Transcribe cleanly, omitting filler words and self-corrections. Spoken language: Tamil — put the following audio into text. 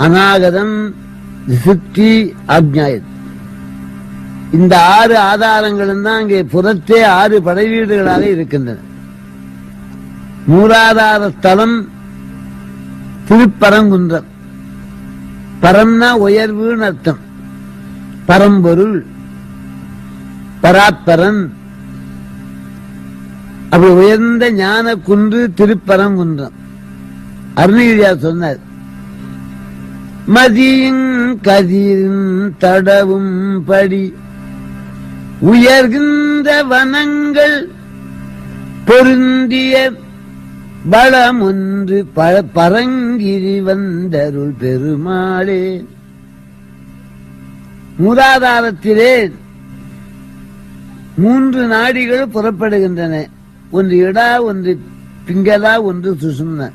அநாகதம், சித்தி, ஆக்ஞாயத். இந்த 6 ஆதாரங்களும் தான் அங்கே புறத்தே 6 படைவீடுகளாக இருக்கின்றன. மூலாதார ஸ்தலம் திருப்பரங்குன்றம். பரம்னா உயர்வுன்னு அர்த்தம். பரம்பொருள், பராத்பரன், அப்படி உயர்ந்த ஞான குன்று திருப்பரங்குன்றம். அருணகிரியார் சொன்னார், மதியின் கதிரின் தடவும் படி உயர்கின்ற வனங்கள் பொருந்திய பலம் ஒன்று பரங்கிரி வந்தருள் பெருமாளே. மூலாதாரத்திலே 3 நாடிகள் புறப்படுகின்றன. ஒன்று இடா, ஒன்று பிங்களா, ஒன்று சுசும்னா.